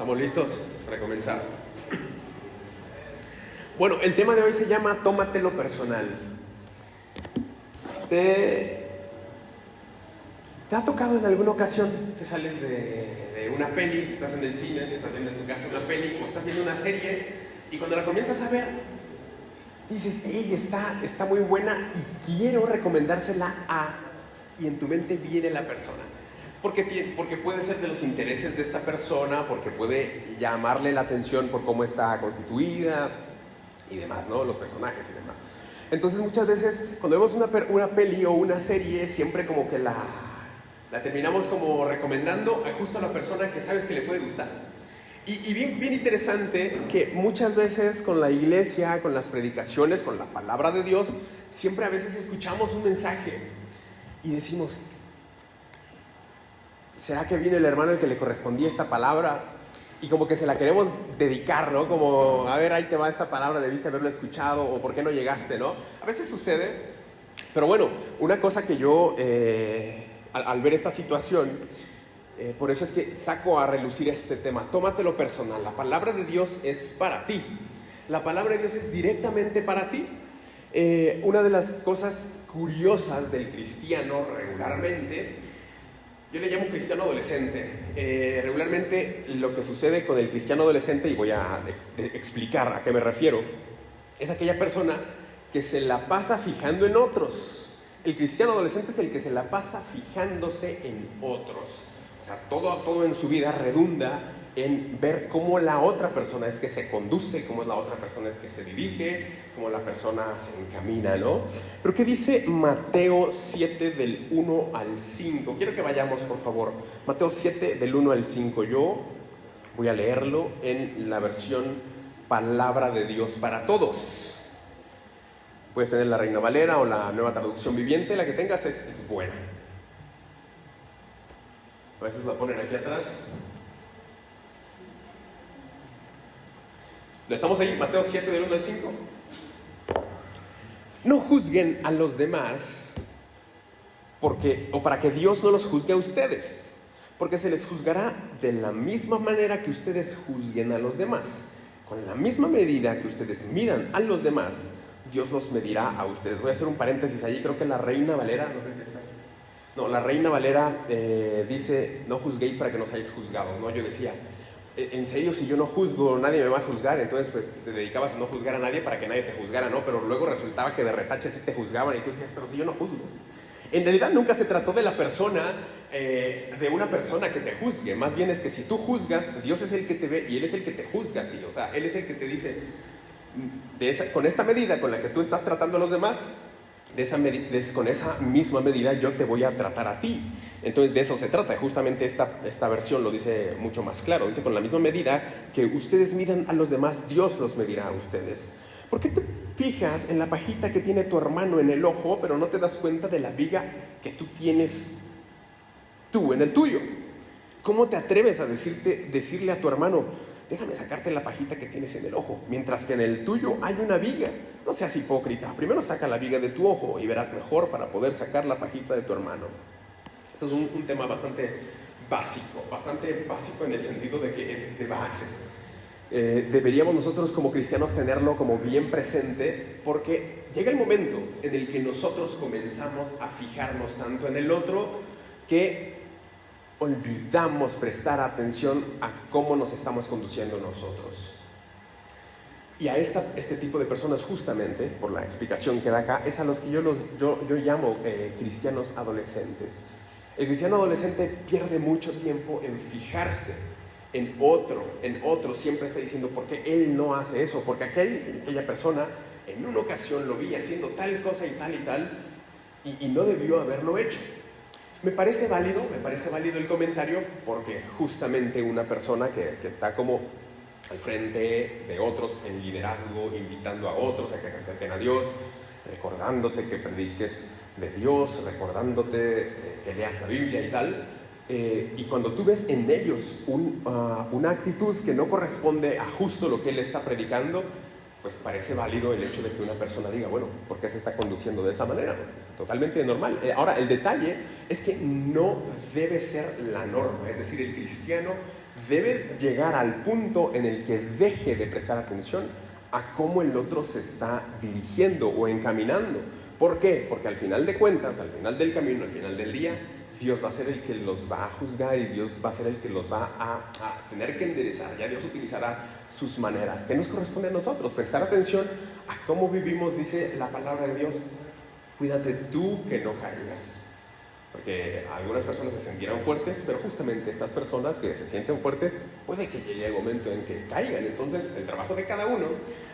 ¿Estamos listos para comenzar? Bueno, el tema de hoy se llama Tómatelo personal. ¿Te ha tocado en alguna ocasión que sales de una peli, si estás en el cine, si estás viendo en tu casa una peli, o estás viendo una serie, y cuando la comienzas a ver, dices, hey, está muy buena y quiero recomendársela a... Y en tu mente viene la persona. Porque puede ser de los intereses de esta persona, porque puede llamarle la atención por cómo está constituida y demás, ¿no? Los personajes y demás. Entonces muchas veces cuando vemos una peli o una serie, siempre como que la terminamos como recomendando justo a la persona que sabes que le puede gustar. Y bien interesante que muchas veces con la iglesia, con las predicaciones, con la palabra de Dios, siempre a veces escuchamos un mensaje y decimos, ¿será que vino el hermano el que le correspondía esta palabra? Y como que se la queremos dedicar, ¿no? Como, a ver, ahí te va esta palabra, debiste haberlo escuchado, o ¿por qué no llegaste, no? A veces sucede, pero bueno, una cosa que yo, al ver esta situación, por eso es que saco a relucir este tema. Tómatelo personal, la palabra de Dios es para ti. La palabra de Dios es directamente para ti. Una de las cosas curiosas del cristiano regularmente, yo le llamo cristiano adolescente. Regularmente lo que sucede con el cristiano adolescente, y voy a explicar a qué me refiero, es aquella persona que se la pasa fijando en otros. El cristiano adolescente es el que se la pasa fijándose en otros. O sea, todo en su vida redunda en ver cómo la otra persona es que se conduce, cómo la otra persona es que se dirige, cómo la persona se encamina, ¿no? Pero ¿qué dice Mateo 7 del 1 al 5? Quiero que vayamos, por favor. Mateo 7 del 1 al 5. Yo voy a leerlo en la versión Palabra de Dios para Todos. Puedes tener la Reina Valera o la Nueva Traducción Viviente, la que tengas es buena. A veces la ponen aquí atrás. ¿Estamos ahí? Mateo 7 del 1 al 5. No juzguen a los demás para que Dios no los juzgue a ustedes, porque se les juzgará de la misma manera que ustedes juzguen a los demás. Con la misma medida que ustedes midan a los demás, Dios los medirá a ustedes. Voy a hacer un paréntesis allí, creo que la Reina Valera, no sé si está. No, la Reina Valera dice, no juzguéis para que no seáis juzgados, ¿no? Yo decía, en serio, si yo no juzgo, nadie me va a juzgar. Entonces pues te dedicabas a no juzgar a nadie para que nadie te juzgara, ¿no? Pero luego resultaba que de retache sí te juzgaban y tú decías, pero si yo no juzgo. En realidad nunca se trató de la persona, de una persona que te juzgue. Más bien es que si tú juzgas, Dios es el que te ve y Él es el que te juzga a ti. O sea, Él es el que te dice, con esta medida con la que tú estás tratando a los demás, con esa misma medida yo te voy a tratar a ti. Entonces de eso se trata. Justamente esta versión lo dice mucho más claro. Dice, con la misma medida que ustedes midan a los demás, Dios los medirá a ustedes. ¿Por qué te fijas en la pajita que tiene tu hermano en el ojo, pero no te das cuenta de la viga que tú tienes tú en el tuyo? ¿Cómo te atreves a decirle a tu hermano, déjame sacarte la pajita que tienes en el ojo, mientras que en el tuyo hay una viga? No seas hipócrita. Primero saca la viga de tu ojo y verás mejor para poder sacar la pajita de tu hermano. Esto es un tema bastante básico en el sentido de que es de base. Deberíamos nosotros como cristianos tenerlo como bien presente, porque llega el momento en el que nosotros comenzamos a fijarnos tanto en el otro que olvidamos prestar atención a cómo nos estamos conduciendo nosotros. Y a este tipo de personas, justamente, por la explicación que da acá, es a los que yo llamo cristianos adolescentes. El cristiano adolescente pierde mucho tiempo en fijarse en otro, siempre está diciendo, ¿por qué él no hace eso? Porque aquella persona en una ocasión lo vi haciendo tal cosa y tal, y no debió haberlo hecho. Me parece válido el comentario, porque justamente una persona que está como al frente de otros en liderazgo, invitando a otros a que se acerquen a Dios, recordándote que prediques de Dios, recordándote que leas la Biblia y tal, y cuando tú ves en ellos una actitud que no corresponde a justo lo que él está predicando, pues parece válido el hecho de que una persona diga, bueno, ¿por qué se está conduciendo de esa manera? Totalmente normal. Ahora, el detalle es que no debe ser la norma, es decir, el cristiano debe llegar al punto en el que deje de prestar atención a cómo el otro se está dirigiendo o encaminando. ¿Por qué? Porque al final de cuentas, al final del camino, al final del día, Dios va a ser el que los va a juzgar y Dios va a ser el que los va a tener que enderezar. Ya Dios utilizará sus maneras. ¿Qué nos corresponde a nosotros? Prestar atención a cómo vivimos, dice la palabra de Dios. Cuídate tú que no caigas. Porque algunas personas se sentirán fuertes, pero justamente estas personas que se sienten fuertes, puede que llegue el momento en que caigan. Entonces, el trabajo de cada uno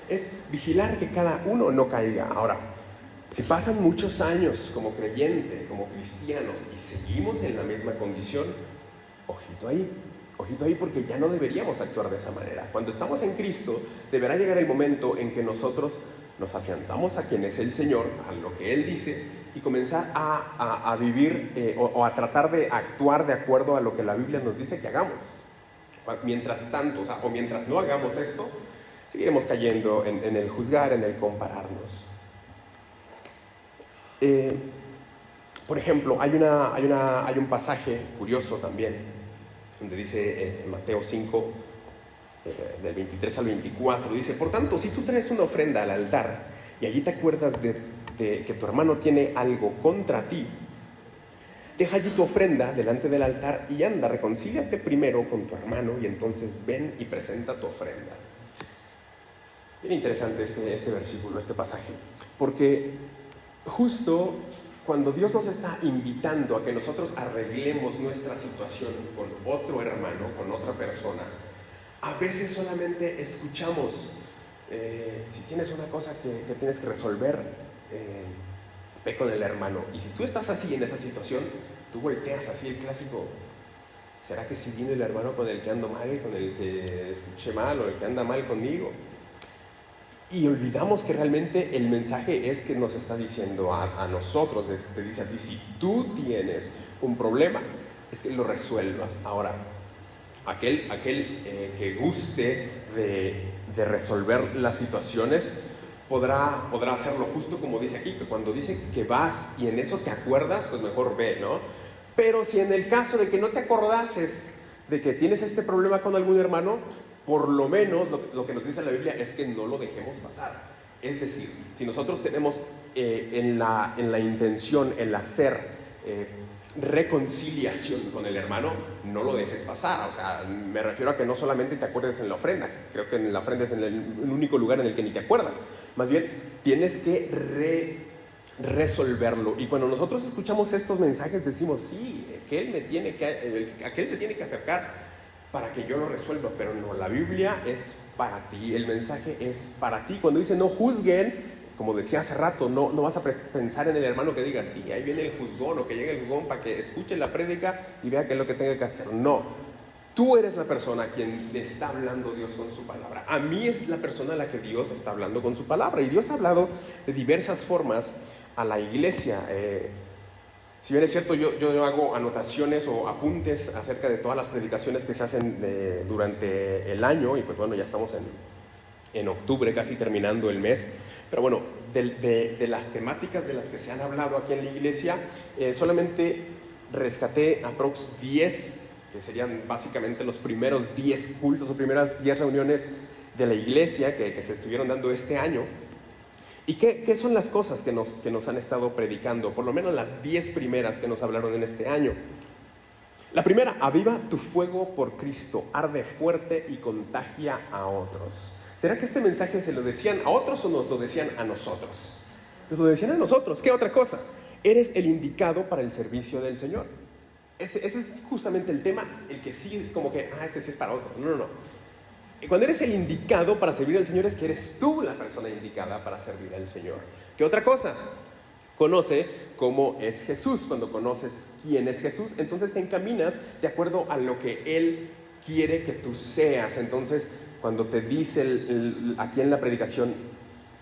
es vigilar que cada uno no caiga. Ahora, si pasan muchos años como creyente, como cristianos, y seguimos en la misma condición, ojito ahí, porque ya no deberíamos actuar de esa manera. Cuando estamos en Cristo, deberá llegar el momento en que nosotros nos afianzamos a quien es el Señor, a lo que Él dice, y comenzar a vivir o a tratar de actuar de acuerdo a lo que la Biblia nos dice que hagamos. Mientras tanto, o mientras no hagamos esto, seguiremos cayendo en el juzgar, en el compararnos. Por ejemplo, hay un pasaje curioso también, donde dice en Mateo 5, del 23 al 24, dice: por tanto, si tú traes una ofrenda al altar y allí te acuerdas de que tu hermano tiene algo contra ti, deja allí tu ofrenda delante del altar y anda, reconcíliate primero con tu hermano y entonces ven y presenta tu ofrenda. Bien interesante este versículo, este pasaje, porque justo cuando Dios nos está invitando a que nosotros arreglemos nuestra situación con otro hermano, con otra persona, a veces solamente escuchamos, si tienes una cosa que tienes que resolver, ve con el hermano. Y si tú estás así en esa situación, tú volteas así el clásico: ¿será que si viene el hermano con el que ando mal, con el que escuché mal o el que anda mal conmigo? Y olvidamos que realmente el mensaje es que nos está diciendo a nosotros, te dice a ti: si tú tienes un problema, es que lo resuelvas. Ahora, aquel que guste de resolver las situaciones podrá hacerlo justo como dice aquí, que cuando dice que vas y en eso te acuerdas, pues mejor ve, ¿no? Pero si en el caso de que no te acordases de que tienes este problema con algún hermano, por lo menos lo que nos dice la Biblia es que no lo dejemos pasar. Es decir, si nosotros tenemos en la intención, el hacer reconciliación con el hermano, no lo dejes pasar. O sea, me refiero a que no solamente te acuerdes en la ofrenda. Creo que en la ofrenda es el único lugar en el que ni te acuerdas. Más bien, tienes que resolverlo. Y cuando nosotros escuchamos estos mensajes decimos: sí, aquel se tiene que acercar para que yo lo resuelva. Pero no, la Biblia es para ti, el mensaje es para ti. Cuando dice no juzguen, como decía hace rato, no vas a pensar en el hermano que diga: sí, ahí viene el juzgón, o que llegue el juzgón para que escuche la prédica y vea qué es lo que tenga que hacer. No, tú eres la persona a quien le está hablando Dios con su palabra. A mí es la persona a la que Dios está hablando con su palabra. Y Dios ha hablado de diversas formas a la iglesia. Si bien es cierto, yo hago anotaciones o apuntes acerca de todas las predicaciones que se hacen durante el año. Y pues bueno, ya estamos en octubre, casi terminando el mes. Pero bueno, de las temáticas de las que se han hablado aquí en la iglesia, solamente rescaté aprox 10, que serían básicamente los primeros 10 cultos o primeras 10 reuniones de la iglesia que se estuvieron dando este año. ¿Y qué son las cosas que nos han estado predicando? Por lo menos las 10 primeras que nos hablaron en este año. La primera: aviva tu fuego por Cristo, arde fuerte y contagia a otros. ¿Será que este mensaje se lo decían a otros o nos lo decían a nosotros? Nos lo decían a nosotros. ¿Qué otra cosa? Eres el indicado para el servicio del Señor. Ese es justamente el tema, el que sí, como que, este sí es para otro. No. Y cuando eres el indicado para servir al Señor, es que eres tú la persona indicada para servir al Señor. ¿Qué otra cosa? Conoce cómo es Jesús. Cuando conoces quién es Jesús, entonces te encaminas de acuerdo a lo que Él quiere que tú seas. Entonces, cuando te dice aquí en la predicación,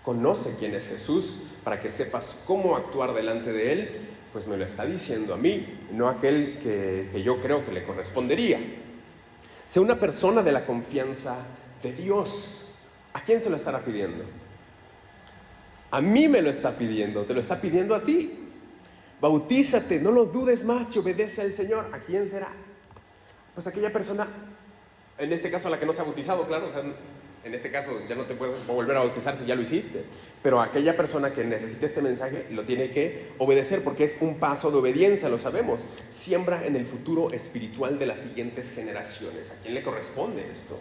conoce quién es Jesús para que sepas cómo actuar delante de Él, pues me lo está diciendo a mí, no a aquel que yo creo que le correspondería. Sé una persona de la confianza de Dios. ¿A quién se lo estará pidiendo? A mí me lo está pidiendo, te lo está pidiendo a ti. Bautízate, no lo dudes más y obedece al Señor. ¿A quién será? Pues aquella persona En este caso, a la que no se ha bautizado, claro, o sea, en este caso ya no te puedes volver a bautizar si ya lo hiciste, pero aquella persona que necesite este mensaje lo tiene que obedecer porque es un paso de obediencia, lo sabemos. Siembra en el futuro espiritual de las siguientes generaciones. ¿A quién le corresponde esto?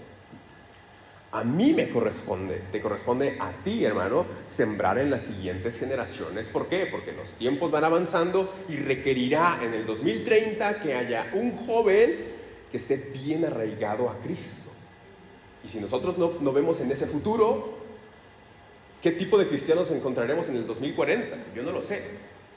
A mí me corresponde, te corresponde a ti, hermano, sembrar en las siguientes generaciones. ¿Por qué? Porque los tiempos van avanzando y requerirá en el 2030 que haya un joven que esté bien arraigado a Cristo. Y si nosotros no vemos en ese futuro, ¿qué tipo de cristianos encontraremos en el 2040? Yo no lo sé.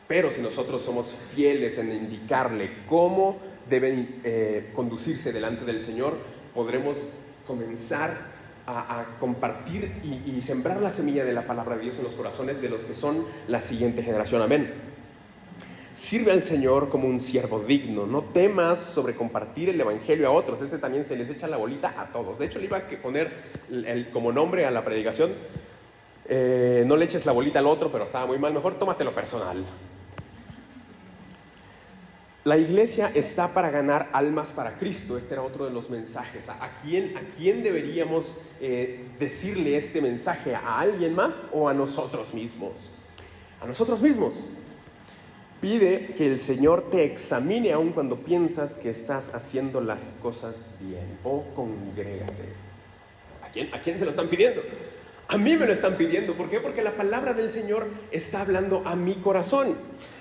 Pero si nosotros somos fieles en indicarle cómo deben conducirse delante del Señor, podremos comenzar a compartir y sembrar la semilla de la palabra de Dios en los corazones de los que son la siguiente generación. Amén. Sirve al Señor como un siervo digno. No temas sobre compartir el evangelio a otros. También se les echa la bolita a todos. De hecho, le iba a poner como nombre a la predicación, no le eches la bolita al otro, pero estaba muy mal. Mejor tómatelo personal. La iglesia está para ganar almas para Cristo. Este era otro de los mensajes. ¿A quién deberíamos decirle este mensaje? ¿A alguien más o a nosotros mismos? A nosotros mismos. Pide que el Señor te examine aun cuando piensas que estás haciendo las cosas bien. O congrégate. ¿A quién se lo están pidiendo? A mí me lo están pidiendo. ¿Por qué? Porque la palabra del Señor está hablando a mi corazón.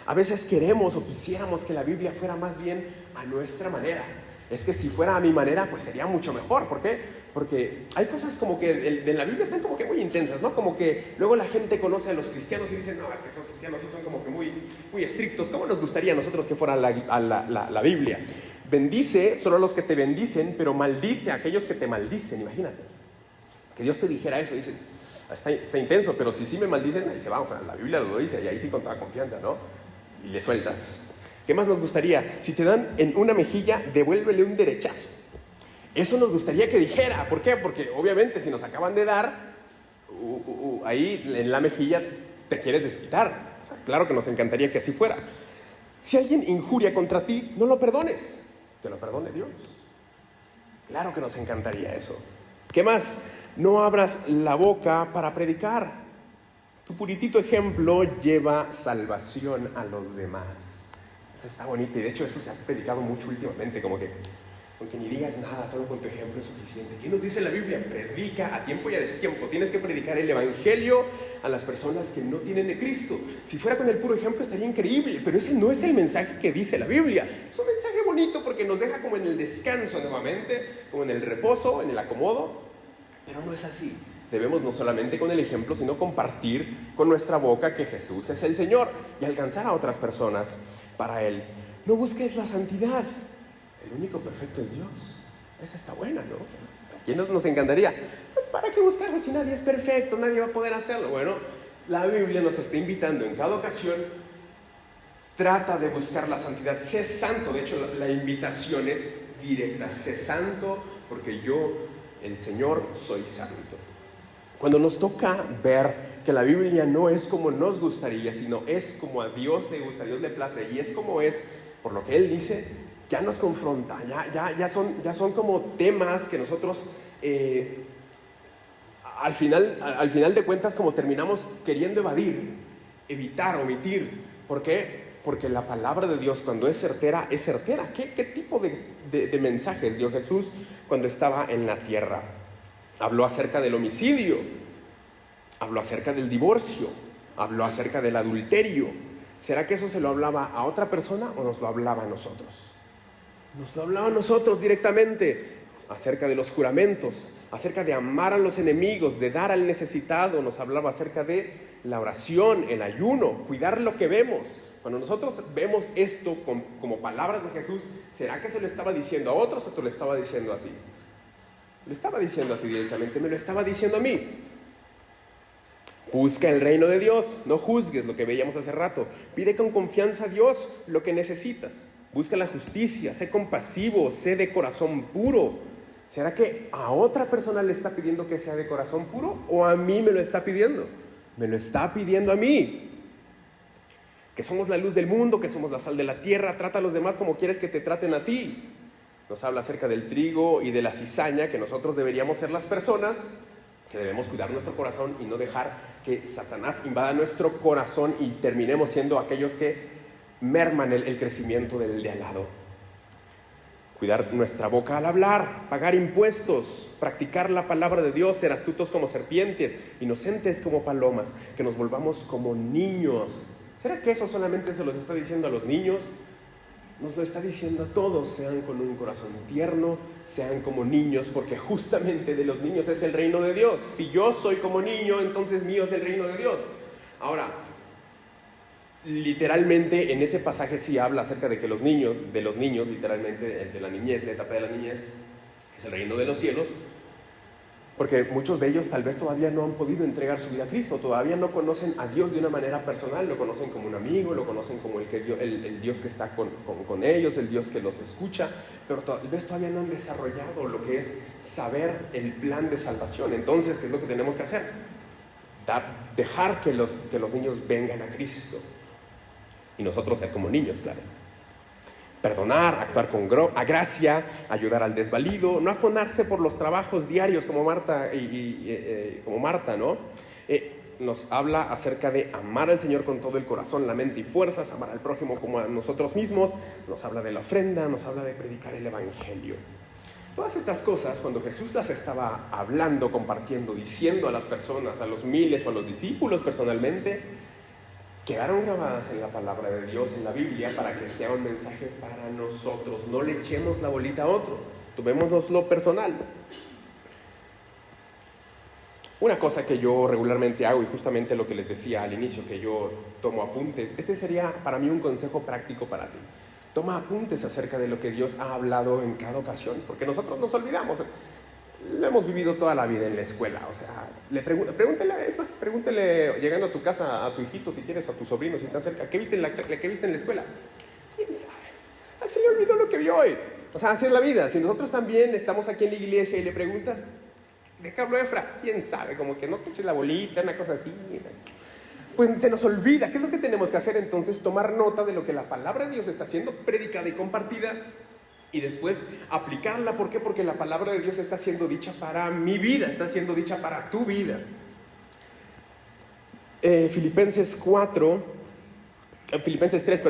A veces queremos o quisiéramos que la Biblia fuera más bien a nuestra manera. Es que si fuera a mi manera, pues sería mucho mejor. ¿Por qué? Porque hay cosas como que en la Biblia están como que muy intensas, ¿no? Como que luego la gente conoce a los cristianos y dicen, no, es que esos cristianos sí son como que muy, muy estrictos. ¿Cómo nos gustaría a nosotros que fuera la Biblia? Bendice solo a los que te bendicen, pero maldice a aquellos que te maldicen. Imagínate. Que Dios te dijera eso, dices, está intenso, pero si sí me maldicen, ahí se va. O sea, la Biblia lo dice y ahí sí con toda confianza, ¿no? Y le sueltas. ¿Qué más nos gustaría? Si te dan en una mejilla, devuélvele un derechazo. Eso nos gustaría que dijera. ¿Por qué? Porque obviamente si nos acaban de dar, ahí en la mejilla te quieres desquitar. O sea, claro que nos encantaría que así fuera. Si alguien injuria contra ti, no lo perdones. Que lo perdone Dios. Claro que nos encantaría eso. ¿Qué más? No abras la boca para predicar. Tu puritito ejemplo lleva salvación a los demás. Eso está bonito y de hecho eso se ha predicado mucho últimamente, como que aunque ni digas nada, solo con tu ejemplo es suficiente. ¿Qué nos dice la Biblia? Predica a tiempo y a destiempo. Tienes que predicar el evangelio a las personas que no tienen de Cristo. Si fuera con el puro ejemplo estaría increíble, pero ese no es el mensaje que dice la Biblia. Es un mensaje bonito porque nos deja como en el descanso nuevamente, como en el reposo, en el acomodo, pero no es así. Debemos no solamente con el ejemplo, sino compartir con nuestra boca que Jesús es el Señor y alcanzar a otras personas para Él. No busques la santidad. El único perfecto es Dios. Esa está buena, ¿no? ¿A quién nos encantaría? ¿Para qué buscarlo si nadie es perfecto? Nadie va a poder hacerlo. Bueno, la Biblia nos está invitando en cada ocasión. Trata de buscar la santidad. Sé santo. De hecho, la invitación es directa. Sé santo porque yo, el Señor, soy santo. Cuando nos toca ver que la Biblia no es como nos gustaría, sino es como a Dios le gusta, a Dios le place, y es como es, por lo que Él dice, ya nos confronta, ya son como temas que nosotros al final de cuentas como terminamos queriendo evitar, omitir. ¿Por qué? Porque la palabra de Dios cuando es certera, es certera. ¿Qué tipo de mensajes dio Jesús cuando estaba en la tierra? Habló acerca del homicidio, habló acerca del divorcio, habló acerca del adulterio. ¿Será que eso se lo hablaba a otra persona o nos lo hablaba a nosotros? Nos lo hablaba a nosotros directamente, acerca de los juramentos, acerca de amar a los enemigos, de dar al necesitado. Nos hablaba acerca de la oración, el ayuno, cuidar lo que vemos. Cuando nosotros vemos esto como palabras de Jesús, ¿será que se lo estaba diciendo a otros o te lo estaba diciendo a ti? Le estaba diciendo a ti directamente, me lo estaba diciendo a mí. Busca el reino de Dios, no juzgues, lo que veíamos hace rato. Pide con confianza a Dios lo que necesitas. Busca la justicia, sé compasivo, sé de corazón puro. ¿Será que a otra persona le está pidiendo que sea de corazón puro o a mí me lo está pidiendo? Me lo está pidiendo a mí. Que somos la luz del mundo, que somos la sal de la tierra. Trata a los demás como quieres que te traten a ti. Nos habla acerca del trigo y de la cizaña, que nosotros deberíamos ser las personas que debemos cuidar nuestro corazón y no dejar que Satanás invada nuestro corazón y terminemos siendo aquellos que merman el crecimiento del de al lado. Cuidar nuestra boca al hablar, pagar impuestos, practicar la palabra de Dios, ser astutos como serpientes, inocentes como palomas, que nos volvamos como niños. ¿Será que eso solamente se los está diciendo a los niños? Nos lo está diciendo a todos, sean con un corazón tierno, sean como niños, porque justamente de los niños es el reino de Dios. Si yo soy como niño, entonces mío es el reino de Dios. Ahora, literalmente en ese pasaje sí habla acerca de que los niños, literalmente de la niñez, la etapa de la niñez, es el reino de los cielos, porque muchos de ellos tal vez todavía no han podido entregar su vida a Cristo, todavía no conocen a Dios de una manera personal, lo conocen como un amigo, lo conocen como el Dios que está con ellos, el Dios que los escucha, pero tal vez todavía no han desarrollado lo que es saber el plan de salvación. Entonces, ¿qué es lo que tenemos que hacer? Dejar que los niños vengan a Cristo. Y nosotros ser como niños, claro. Perdonar, actuar con gracia, ayudar al desvalido, no afanarse por los trabajos diarios como Marta, ¿no? Nos habla acerca de amar al Señor con todo el corazón, la mente y fuerzas, amar al prójimo como a nosotros mismos, nos habla de la ofrenda, nos habla de predicar el Evangelio. Todas estas cosas, cuando Jesús las estaba hablando, compartiendo, diciendo a las personas, a los miles o a los discípulos personalmente, quedaron grabadas en la palabra de Dios, en la Biblia, para que sea un mensaje para nosotros. No le echemos la bolita a otro, tomémonoslo personal. Una cosa que yo regularmente hago, y justamente lo que les decía al inicio, que yo tomo apuntes, este sería para mí un consejo práctico para ti. Toma apuntes acerca de lo que Dios ha hablado en cada ocasión, porque nosotros nos olvidamos. Lo hemos vivido toda la vida en la escuela, o sea, pregúntele llegando a tu casa a tu hijito, si quieres, o a tu sobrino, si está cerca, ¿qué viste en la escuela? ¿Quién sabe? O sea, se le olvidó lo que vio hoy. O sea, así es la vida. Si nosotros también estamos aquí en la iglesia y le preguntas, ¿de qué habló Efra? ¿Quién sabe? Como que no te eches la bolita, una cosa así. Pues se nos olvida. ¿Qué es lo que tenemos que hacer entonces? Tomar nota de lo que la palabra de Dios está siendo predicada y compartida, y después aplicarla. ¿Por qué? Porque la palabra de Dios está siendo dicha para mi vida, está siendo dicha para tu vida. Filipenses 3,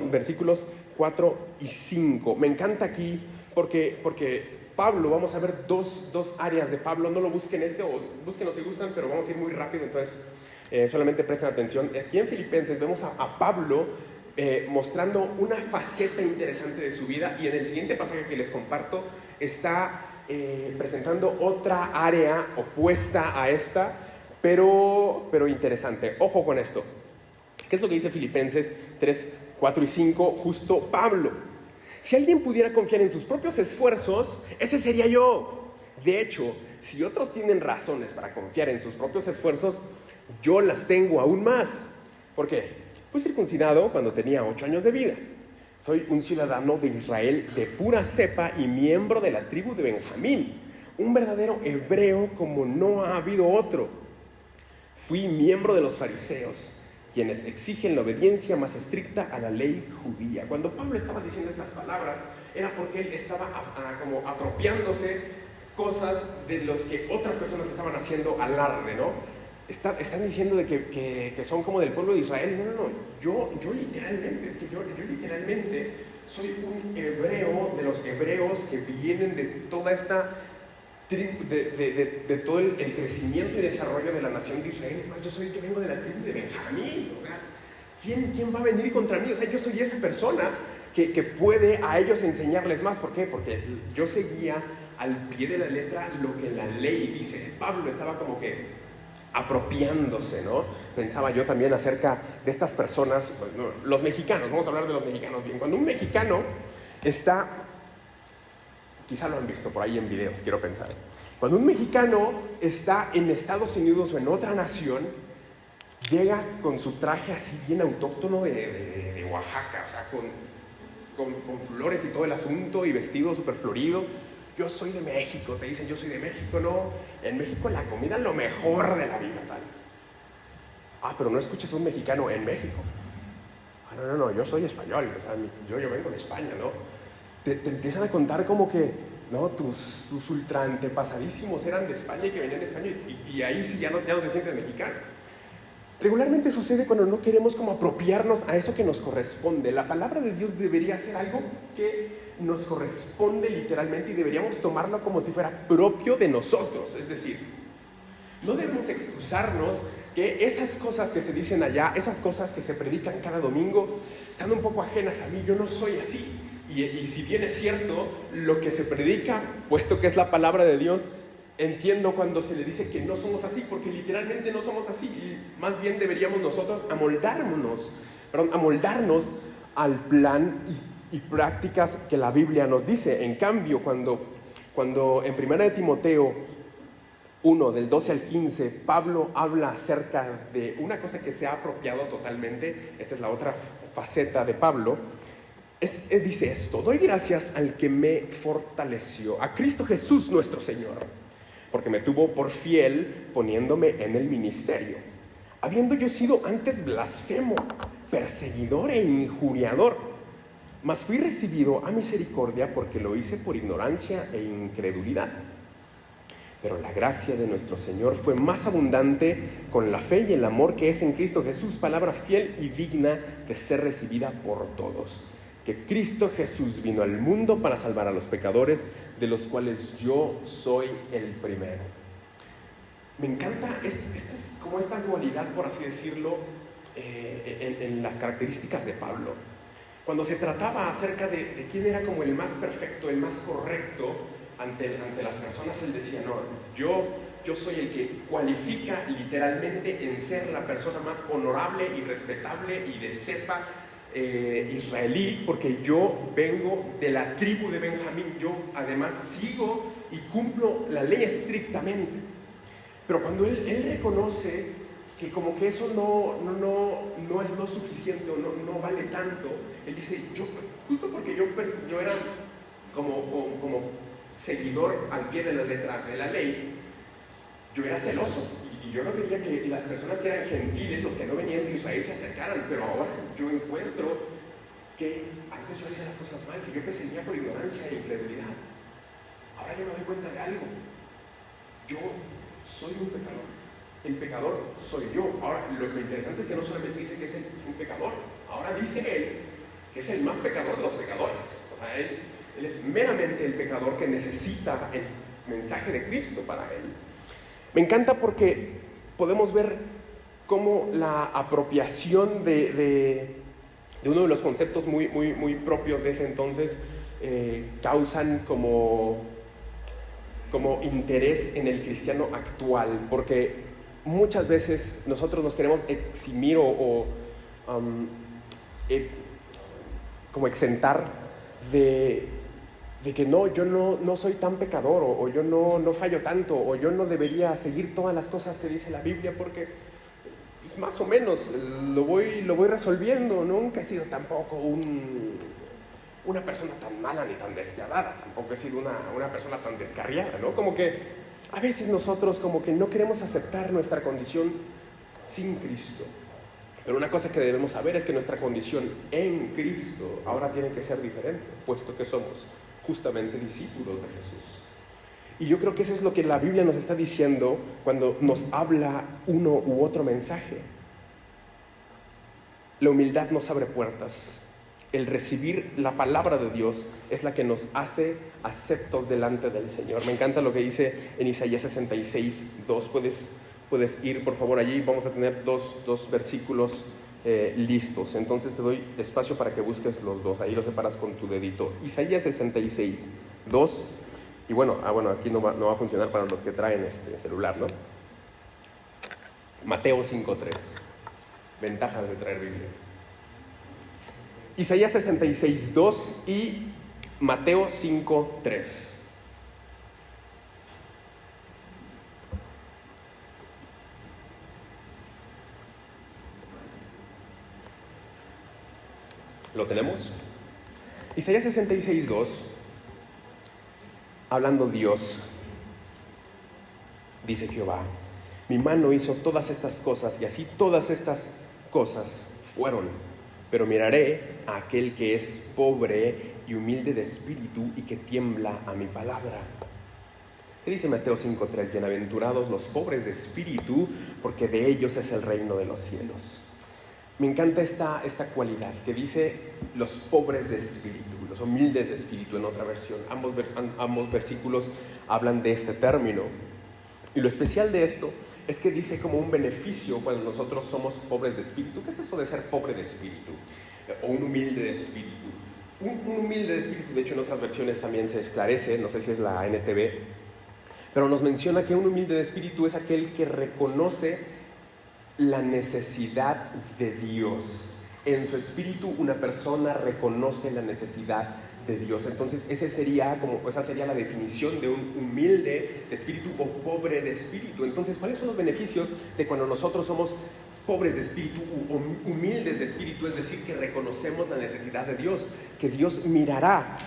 versículos 4 y 5. Me encanta aquí porque Pablo, vamos a ver dos áreas de Pablo. No lo busquen o búsquenlo si gustan, pero vamos a ir muy rápido, entonces solamente presten atención. Aquí en Filipenses vemos a Pablo mostrando una faceta interesante de su vida, y en el siguiente pasaje que les comparto está presentando otra área opuesta a esta, pero interesante. Ojo con esto. ¿Qué es lo que dice Filipenses 3, 4 y 5? Justo Pablo: si alguien pudiera confiar en sus propios esfuerzos, ese sería yo. De hecho, si otros tienen razones para confiar en sus propios esfuerzos, yo las tengo aún más. ¿Por qué? Fui circuncidado cuando tenía 8 años de vida. Soy un ciudadano de Israel de pura cepa y miembro de la tribu de Benjamín, un verdadero hebreo como no ha habido otro. Fui miembro de los fariseos, quienes exigen la obediencia más estricta a la ley judía. Cuando Pablo estaba diciendo estas palabras, era porque él estaba como apropiándose cosas de los que otras personas estaban haciendo alarde, ¿no? Están diciendo de que son como del pueblo de Israel. No. Yo literalmente soy un hebreo de los hebreos que vienen de toda esta tribu, de todo el crecimiento y desarrollo de la nación de Israel. Es más, yo vengo de la tribu de Benjamín. O sea, ¿quién va a venir contra mí? O sea, yo soy esa persona que puede a ellos enseñarles más. ¿Por qué? Porque yo seguía al pie de la letra lo que la ley dice. Pablo estaba como que apropiándose, ¿no? Pensaba yo también acerca de estas personas, bueno, los mexicanos, vamos a hablar de los mexicanos bien. Cuando un mexicano está, quizá lo han visto por ahí en videos, quiero pensar, cuando un mexicano está en Estados Unidos o en otra nación, llega con su traje así bien autóctono de Oaxaca, o sea, con flores y todo el asunto, y vestido súper florido. Yo soy de México, te dicen yo soy de México, no. En México la comida es lo mejor de la vida, tal. Pero no escuches a un mexicano en México. No, yo soy español, o sea, yo vengo de España, ¿no? te empiezan a contar como que, no, tus ultra antepasadísimos eran de España y que venían de España y ahí sí ya no te sientes mexicano. Regularmente sucede cuando no queremos como apropiarnos a eso que nos corresponde. La palabra de Dios debería ser algo que nos corresponde literalmente y deberíamos tomarlo como si fuera propio de nosotros. Es decir, no debemos excusarnos que esas cosas que se dicen allá, esas cosas que se predican cada domingo, están un poco ajenas a mí. Yo no soy así. Y si bien es cierto lo que se predica, puesto que es la palabra de Dios, entiendo cuando se le dice que no somos así, porque literalmente no somos así. Y más bien deberíamos nosotros amoldarnos al plan y prácticas que la Biblia nos dice. En cambio, cuando en 1 Timoteo 1, del 12 al 15, Pablo habla acerca de una cosa que se ha apropiado totalmente, esta es la otra faceta de Pablo, dice esto: doy gracias al que me fortaleció, a Cristo Jesús nuestro Señor, porque me tuvo por fiel poniéndome en el ministerio, habiendo yo sido antes blasfemo, perseguidor e injuriador, mas fui recibido a misericordia porque lo hice por ignorancia e incredulidad. Pero la gracia de nuestro Señor fue más abundante con la fe y el amor que es en Cristo Jesús, palabra fiel y digna de ser recibida por todos. Que Cristo Jesús vino al mundo para salvar a los pecadores, de los cuales yo soy el primero. Me encanta esta dualidad, por así decirlo, en las características de Pablo. Cuando se trataba acerca de quién era como el más perfecto, el más correcto ante las personas, él decía: no, yo soy el que cualifica literalmente en ser la persona más honorable y respetable y de cepa israelí, porque yo vengo de la tribu de Benjamín. Yo además sigo y cumplo la ley estrictamente. Pero cuando él reconoce que como que eso no es lo suficiente o no vale tanto, él dice: justo porque yo era como seguidor al pie de la letra de la ley, yo era celoso y yo no quería que las personas que eran gentiles, los que no venían de Israel, se acercaran. Pero ahora yo encuentro que antes yo hacía las cosas mal, que yo perseguía por ignorancia e incredulidad. Ahora yo me doy cuenta de algo: yo soy un pecador, el pecador soy yo. Ahora lo interesante es que no solamente dice que es un pecador, ahora dice él que es el más pecador de los pecadores. O sea, él es meramente el pecador que necesita el mensaje de Cristo para él. Me encanta porque podemos ver cómo la apropiación de uno de los conceptos muy, muy, muy propios de ese entonces causan como interés en el cristiano actual, porque muchas veces nosotros nos queremos eximir como exentar de que no, yo no soy tan pecador, o yo no fallo tanto, o yo no debería seguir todas las cosas que dice la Biblia, porque pues, más o menos lo voy resolviendo. Nunca he sido tampoco una persona tan mala ni tan despiadada, tampoco he sido una persona tan descarriada, ¿no? Como que a veces nosotros como que no queremos aceptar nuestra condición sin Cristo. Pero una cosa que debemos saber es que nuestra condición en Cristo ahora tiene que ser diferente, puesto que somos justamente discípulos de Jesús. Y yo creo que eso es lo que la Biblia nos está diciendo cuando nos habla uno u otro mensaje. La humildad nos abre puertas. El recibir la palabra de Dios es la que nos hace aceptos delante del Señor. Me encanta lo que dice en Isaías 66, 2. Puedes ir por favor allí. Vamos a tener dos versículos listos. Entonces te doy espacio para que busques los dos. Ahí los separas con tu dedito. Isaías 66, 2. Y bueno, aquí no va a funcionar para los que traen celular, ¿no? Mateo 5, 3. Ventajas de traer Biblia. Isaías 66, 2 y Mateo 5, 3. ¿Lo tenemos? Isaías 66, 2. Hablando Dios, dice Jehová: mi mano hizo todas estas cosas, y así todas estas cosas fueron. Pero miraré a aquel que es pobre y humilde de espíritu y que tiembla a mi palabra. ¿Qué dice Mateo 5:3? Bienaventurados los pobres de espíritu, porque de ellos es el reino de los cielos. Me encanta esta cualidad que dice los pobres de espíritu, los humildes de espíritu en otra versión. Ambos versículos hablan de este término. Y lo especial de esto es que dice como un beneficio cuando nosotros somos pobres de espíritu. ¿Qué es eso de ser pobre de espíritu? O un humilde de espíritu. Un humilde de espíritu, de hecho en otras versiones también se esclarece, no sé si es la NTV, pero nos menciona que un humilde de espíritu es aquel que reconoce la necesidad de Dios. En su espíritu una persona reconoce la necesidad de Dios. Entonces esa sería la definición de un humilde de espíritu o pobre de espíritu. Entonces, ¿cuáles son los beneficios de cuando nosotros somos pobres de espíritu o humildes de espíritu? Es decir, que reconocemos la necesidad de Dios, que Dios mirará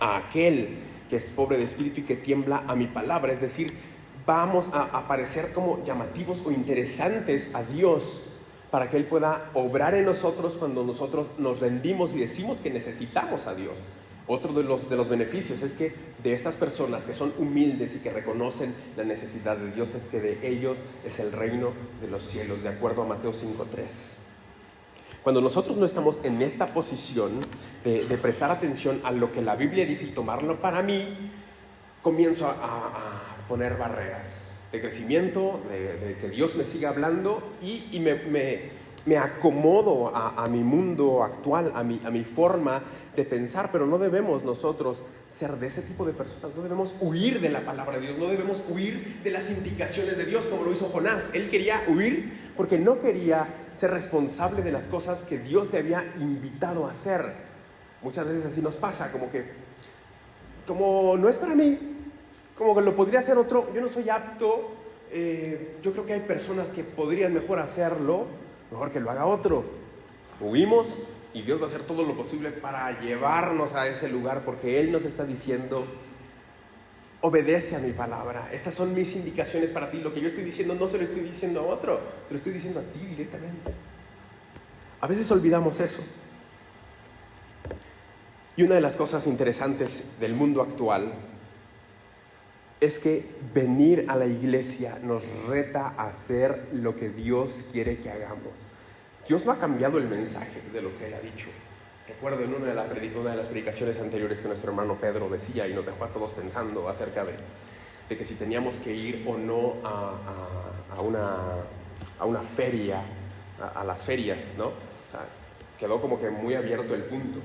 a aquel que es pobre de espíritu y que tiembla a mi palabra. Es decir, vamos a parecer como llamativos o interesantes a Dios para que Él pueda obrar en nosotros cuando nosotros nos rendimos y decimos que necesitamos a Dios. Otro de los beneficios es que de estas personas que son humildes y que reconocen la necesidad de Dios es que de ellos es el reino de los cielos, de acuerdo a Mateo 5:3. Cuando nosotros no estamos en esta posición de prestar atención a lo que la Biblia dice y tomarlo para mí, comienzo a poner barreras de crecimiento, de que Dios me siga hablando y me acomodo a mi mundo actual, a mi forma de pensar. Pero no debemos nosotros ser de ese tipo de personas. No debemos huir de la palabra de Dios, no debemos huir de las indicaciones de Dios como lo hizo Jonás. Él quería huir porque no quería ser responsable de las cosas que Dios le había invitado a hacer. Muchas veces así nos pasa, como no es para mí, como que lo podría hacer otro, yo no soy apto, yo creo que hay personas que podrían mejor hacerlo, mejor que lo haga otro. Huimos y Dios va a hacer todo lo posible para llevarnos a ese lugar porque Él nos está diciendo: obedece a mi palabra, estas son mis indicaciones para ti. Lo que yo estoy diciendo no se lo estoy diciendo a otro, te lo estoy diciendo a ti directamente. A veces olvidamos eso. Y una de las cosas interesantes del mundo actual es que venir a la iglesia nos reta a hacer lo que Dios quiere que hagamos. Dios no ha cambiado el mensaje de lo que Él ha dicho. Recuerdo en una de las predicaciones anteriores que nuestro hermano Pedro decía y nos dejó a todos pensando acerca de que si teníamos que ir o no a una feria, a las ferias, ¿no? O sea, quedó como que muy abierto el punto.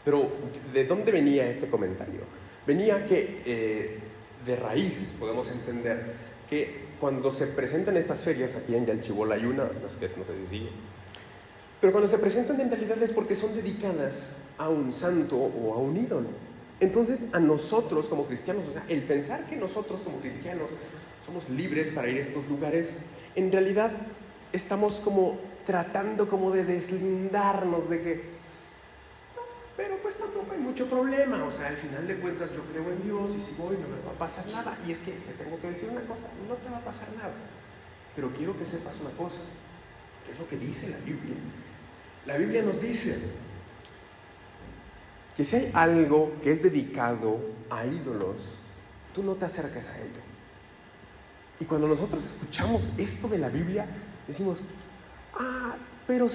Pero ¿de dónde venía este comentario? Venía que de raíz podemos entender que cuando se presentan estas ferias, aquí en Yalchibol hay una, no sé si sigue, pero cuando se presentan en realidad es porque son dedicadas a un santo o a un ídolo. Entonces a nosotros como cristianos, o sea, el pensar que nosotros como cristianos somos libres para ir a estos lugares, en realidad estamos como tratando como de deslindarnos de que pero pues tampoco hay mucho problema, o sea, al final de cuentas yo creo en Dios y si voy no me va a pasar nada. Y es que te tengo que decir una cosa, no te va a pasar nada, pero quiero que sepas una cosa, que es lo que dice la Biblia. La Biblia nos dice que si hay algo que es dedicado a ídolos, tú no te acerques a ello. Y cuando nosotros escuchamos esto de la Biblia, decimos, pero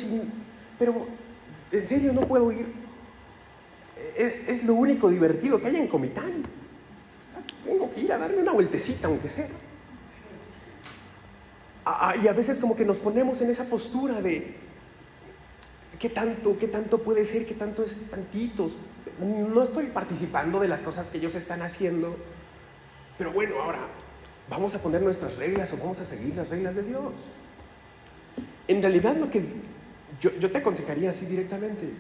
en serio no puedo ir. Es lo único divertido que hay en Comitán. O sea, tengo que ir a darme una vueltecita, aunque sea. Y a veces como que nos ponemos en esa postura de ¿qué tanto puede ser? ¿Qué tanto es tantitos? No estoy participando de las cosas que ellos están haciendo. Pero bueno, ahora vamos a poner nuestras reglas o vamos a seguir las reglas de Dios. En realidad lo que yo te aconsejaría así directamente: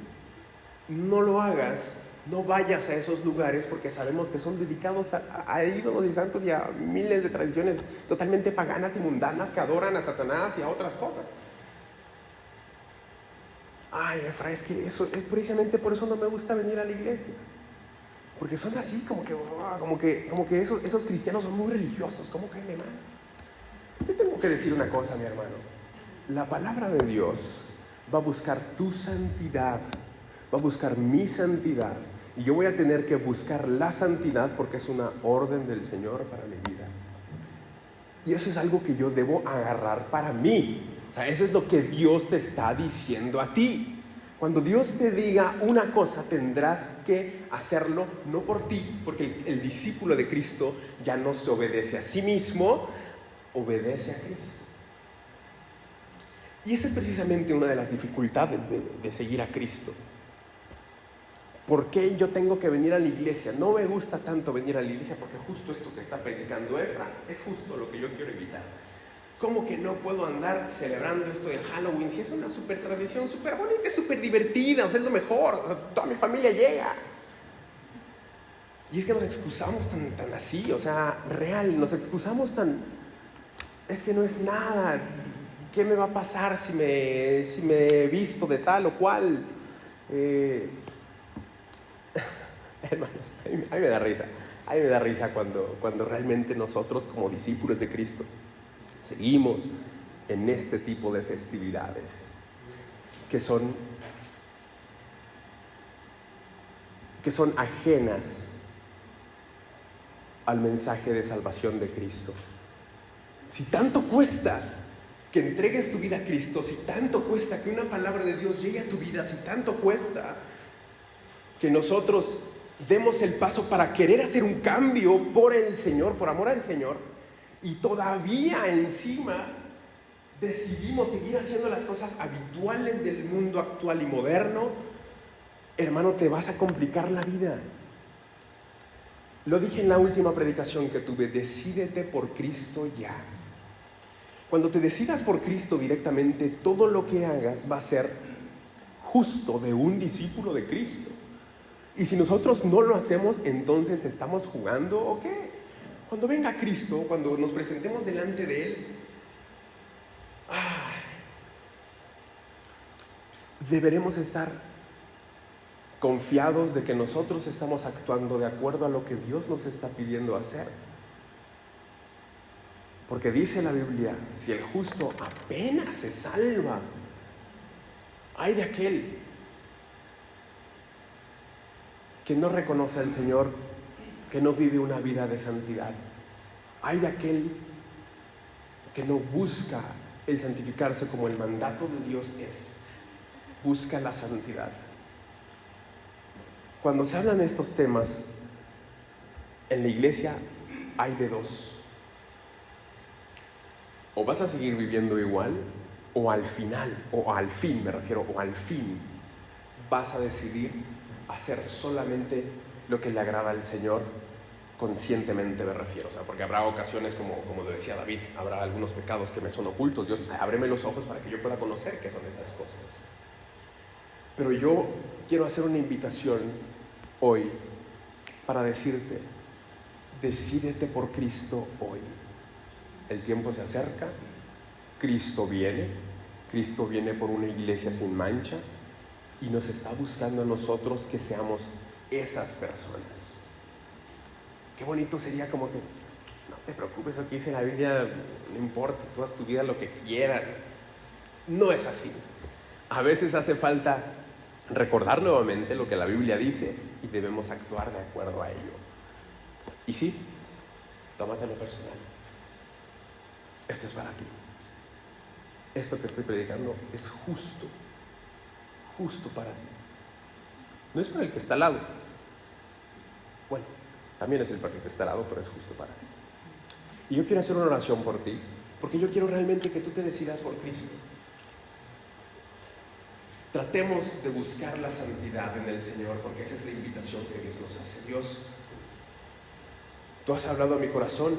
no lo hagas, no vayas a esos lugares porque sabemos que son dedicados a ídolos y santos y a miles de tradiciones totalmente paganas y mundanas que adoran a Satanás y a otras cosas. Efra, es que eso es precisamente por eso no me gusta venir a la iglesia, porque son así como que esos cristianos son muy religiosos, ¿cómo caen de mal? Te tengo que decir una cosa, mi hermano: la palabra de Dios va a buscar tu santidad, va a buscar mi santidad y yo voy a tener que buscar la santidad porque es una orden del Señor para mi vida. Y eso es algo que yo debo agarrar para mí. O sea, eso es lo que Dios te está diciendo a ti. Cuando Dios te diga una cosa, tendrás que hacerlo no por ti, porque el discípulo de Cristo ya no se obedece a sí mismo, obedece a Cristo. Y esa es precisamente una de las dificultades de seguir a Cristo. ¿Por qué yo tengo que venir a la iglesia? No me gusta tanto venir a la iglesia porque justo esto que está predicando Efra es justo lo que yo quiero evitar. ¿Cómo que no puedo andar celebrando esto de Halloween? Si es una súper tradición, súper bonita, súper divertida, o sea, es lo mejor, toda mi familia llega. Y es que nos excusamos tan así, o sea, real, nos excusamos tan... Es que no es nada, ¿qué me va a pasar si me visto de tal o cual? Hermanos, a mí me da risa. A mí me da risa cuando realmente nosotros como discípulos de Cristo seguimos en este tipo de festividades que son ajenas al mensaje de salvación de Cristo. Si tanto cuesta que entregues tu vida a Cristo, si tanto cuesta que una palabra de Dios llegue a tu vida, si tanto cuesta que nosotros demos el paso para querer hacer un cambio por el Señor, por amor al Señor, y todavía encima decidimos seguir haciendo las cosas habituales del mundo actual y moderno, hermano, te vas a complicar la vida. Lo dije en la última predicación que tuve, decídete por Cristo ya. Cuando te decidas por Cristo directamente, todo lo que hagas va a ser justo de un discípulo de Cristo. Y si nosotros no lo hacemos, entonces ¿estamos jugando o qué? Cuando venga Cristo, cuando nos presentemos delante de Él, deberemos estar confiados de que nosotros estamos actuando de acuerdo a lo que Dios nos está pidiendo hacer. Porque dice la Biblia, si el justo apenas se salva, ay de aquel que no reconoce al Señor, que no vive una vida de santidad. Ay de aquel que no busca el santificarse como el mandato de Dios es. Busca la santidad. Cuando se hablan estos temas en la iglesia, hay de dos. O vas a seguir viviendo igual, o al final, o al fin vas a decidir hacer solamente lo que le agrada al Señor, conscientemente me refiero. O sea, porque habrá ocasiones, como decía David, habrá algunos pecados que me son ocultos. Dios, ábreme los ojos para que yo pueda conocer qué son esas cosas. Pero yo quiero hacer una invitación hoy para decirte, decídete por Cristo hoy. El tiempo se acerca, Cristo viene por una iglesia sin mancha y nos está buscando a nosotros que seamos esas personas. Qué bonito sería como que, no te preocupes, lo que dice la Biblia, no importa, tú haz tu vida lo que quieras. No es así. A veces hace falta recordar nuevamente lo que la Biblia dice y debemos actuar de acuerdo a ello. Y sí, tómatelo personal. Esto es para ti. Esto que estoy predicando es justo para ti. No es para el que está al lado. Bueno, también es para el que está al lado, pero es justo para ti. Y yo quiero hacer una oración por ti, porque yo quiero realmente que tú te decidas por Cristo. Tratemos de buscar la santidad en el Señor, porque esa es la invitación que Dios nos hace. Dios, tú has hablado a mi corazón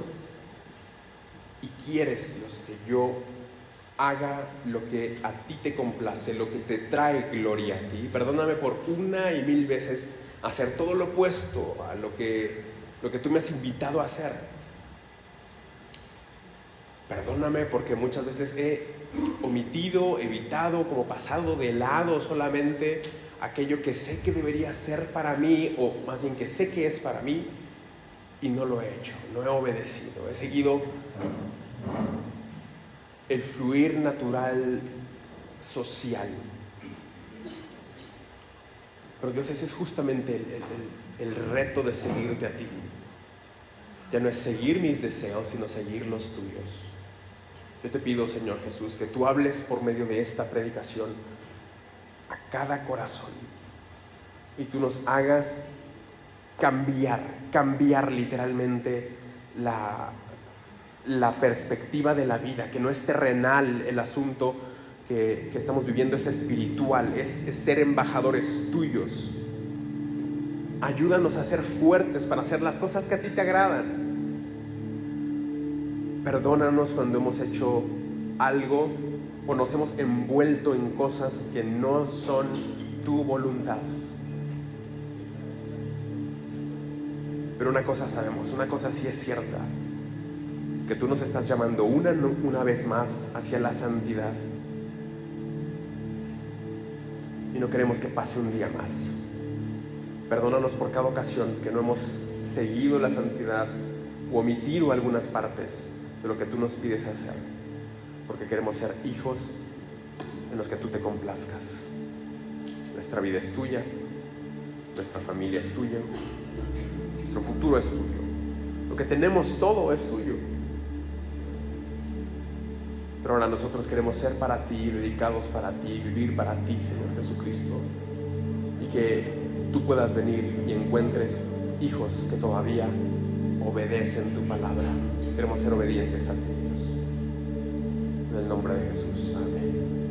y quieres, Dios, que yo haga lo que a ti te complace, lo que te trae gloria a ti. Perdóname por una y mil veces hacer todo lo opuesto a lo que tú me has invitado a hacer. Perdóname porque muchas veces he omitido, evitado, como pasado de lado solamente aquello que sé que debería ser para mí, o más bien que sé que es para mí, y no lo he hecho, no he obedecido, he seguido el fluir natural social. Pero Dios, ese es justamente el reto de seguirte a ti. Ya no es seguir mis deseos, sino seguir los tuyos. Yo te pido, Señor Jesús, que tú hables por medio de esta predicación a cada corazón y tú nos hagas cambiar literalmente la perspectiva de la vida, que no es terrenal el asunto que estamos viviendo, es espiritual, es ser embajadores tuyos. Ayúdanos a ser fuertes para hacer las cosas que a ti te agradan. Perdónanos cuando hemos hecho algo o nos hemos envuelto en cosas que no son tu voluntad. Pero una cosa sabemos, una cosa sí es cierta, que tú nos estás llamando una vez más hacia la santidad. Y no queremos que pase un día más. Perdónanos por cada ocasión que no hemos seguido la santidad o omitido algunas partes de lo que tú nos pides hacer, porque queremos ser hijos en los que tú te complazcas. Nuestra vida es tuya, nuestra familia es tuya, nuestro futuro es tuyo, lo que tenemos todo es tuyo. Pero ahora nosotros queremos ser para ti, dedicados para ti, vivir para ti, Señor Jesucristo, y que tú puedas venir y encuentres hijos que todavía obedecen tu palabra. Queremos ser obedientes a ti, Dios. En el nombre de Jesús. Amén.